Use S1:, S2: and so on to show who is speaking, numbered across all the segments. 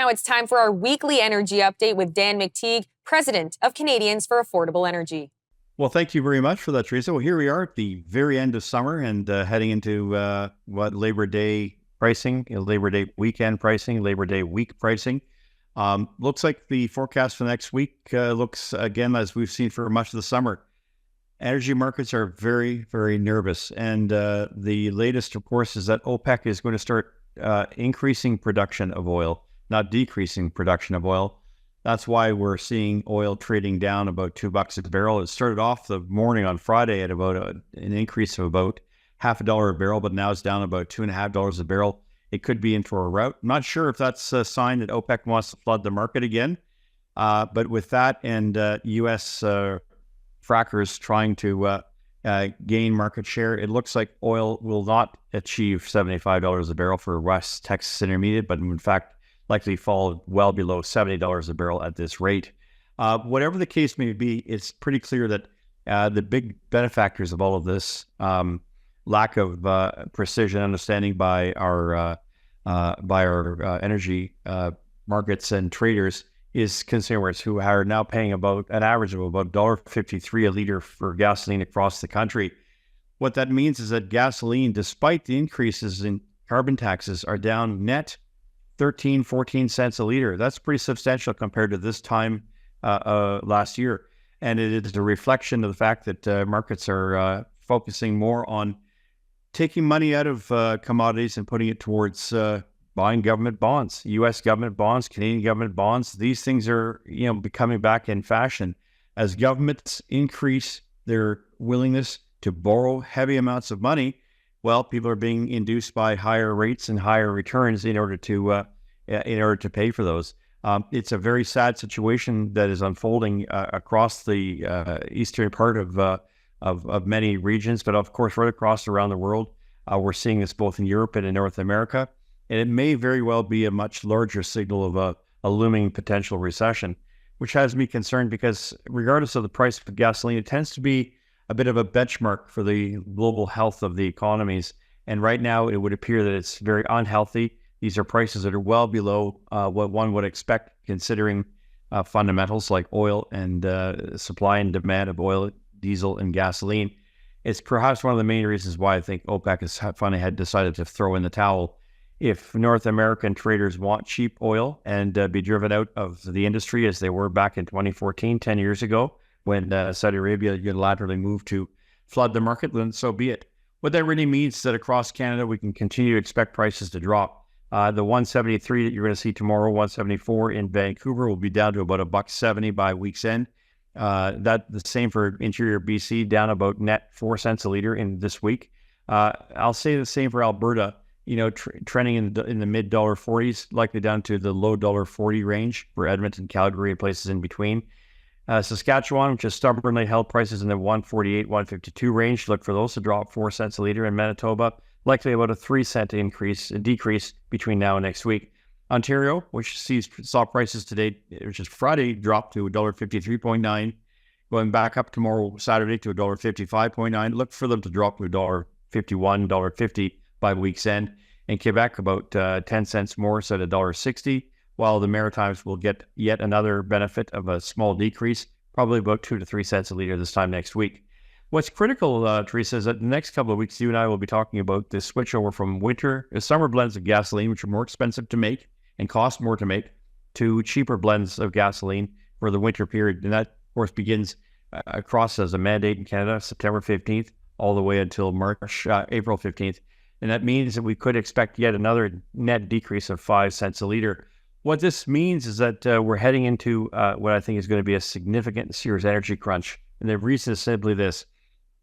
S1: Now it's time for our weekly energy update with Dan McTeague, President of Canadians for Affordable Energy.
S2: Well, thank you very much for that, Teresa. Well, here we are at the very end of summer and heading into Labor Day pricing, Labor Day weekend pricing, Labor Day week pricing. Looks like the forecast for next week looks, again, as we've seen for much of the summer. Energy markets are very, very nervous. And the latest, of course, is that OPEC is going to start increasing production of oil, not decreasing production of oil. That's why we're seeing oil trading down about $2 a barrel. It started off the morning on Friday at about an increase of about $0.50 a barrel, but now it's down about $2.50 a barrel. It could be in for a rout. I'm not sure if that's a sign that OPEC wants to flood the market again. But with that and U.S. frackers trying to gain market share, it looks like oil will not achieve $75 a barrel for West Texas Intermediate, but in fact, likely fall well below $70 a barrel at this rate. Whatever the case may be, it's pretty clear that the big benefactors of all of this, lack of precision understanding by our energy markets and traders, is consumers who are now paying about an average of about $1.53 a liter for gasoline across the country. What that means is that gasoline, despite the increases in carbon taxes, are down net 13, 14 cents a liter. That's pretty substantial compared to this time last year. And it is a reflection of the fact that markets are focusing more on taking money out of commodities and putting it towards buying government bonds, U.S. government bonds, Canadian government bonds. These things are, becoming back in fashion as governments increase their willingness to borrow heavy amounts of money. Well, people are being induced by higher rates and higher returns in order to pay for those. It's a very sad situation that is unfolding across the eastern part of many regions, but of course, right across around the world. We're seeing this both in Europe and in North America, and it may very well be a much larger signal of a looming potential recession, which has me concerned because regardless of the price of gasoline, it tends to be a bit of a benchmark for the global health of the economies. And right now, it would appear that it's very unhealthy. These are prices that are well below what one would expect, considering fundamentals like oil and supply and demand of oil, diesel, and gasoline. It's perhaps one of the main reasons why I think OPEC has finally had decided to throw in the towel. If North American traders want cheap oil and be driven out of the industry as they were back in 2014, 10 years ago, when Saudi Arabia unilaterally moved to flood the market, then so be it. What that really means is that across Canada, we can continue to expect prices to drop. The 173 that you're going to see tomorrow, 174 in Vancouver, will be down to about $1.70 by week's end. That the same for interior BC, down about net 4 cents a liter in this week. I'll say the same for Alberta, trending in the mid $1.40s, likely down to the low $1.40 range for Edmonton, Calgary, and places in between. Saskatchewan, which has stubbornly held prices in the 148, 152 range, look for those to drop 4 cents a liter. In Manitoba, likely about a 3 cent decrease between now and next week. Ontario, which saw prices today, which is Friday, drop to $1.53.9, going back up tomorrow, Saturday, to $1.55.9. Look for them to drop to $1.51, $1.50 by week's end. In Quebec, about 10 cents more, so at $1.60. While the Maritimes will get yet another benefit of a small decrease, probably about 2 to 3 cents a liter this time next week. What's critical, Teresa, is that the next couple of weeks, you and I will be talking about the switch over from summer blends of gasoline, which are more expensive to make and cost more to make, to cheaper blends of gasoline for the winter period. And that, of course, begins across as a mandate in Canada, September 15th, all the way until April 15th. And that means that we could expect yet another net decrease of 5 cents a liter. What this means is that we're heading into what I think is going to be a significant serious energy crunch. And the reason is simply this.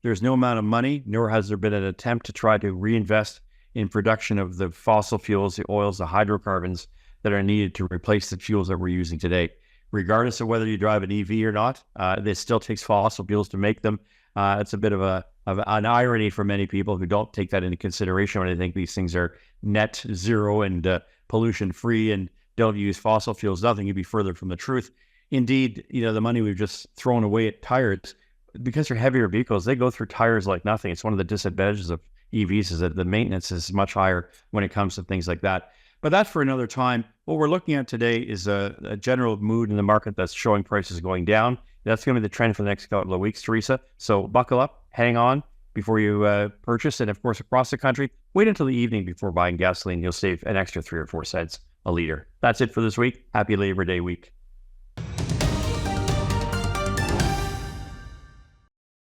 S2: There's no amount of money, nor has there been an attempt to try to reinvest in production of the fossil fuels, the oils, the hydrocarbons that are needed to replace the fuels that we're using today. Regardless of whether you drive an EV or not, it still takes fossil fuels to make them. It's a bit of an irony for many people who don't take that into consideration when they think these things are net zero and pollution-free and don't use fossil fuels. Nothing could be further from the truth. Indeed, the money we've just thrown away at tires, because they're heavier vehicles, they go through tires like nothing. It's one of the disadvantages of EVs is that the maintenance is much higher when it comes to things like that. But that's for another time. What we're looking at today is a general mood in the market that's showing prices going down. That's going to be the trend for the next couple of weeks, Teresa. So buckle up, hang on before you purchase. And of course, across the country, wait until the evening before buying gasoline. You'll save an extra 3 or 4 cents a liter. That's it for this week. Happy Labor Day week.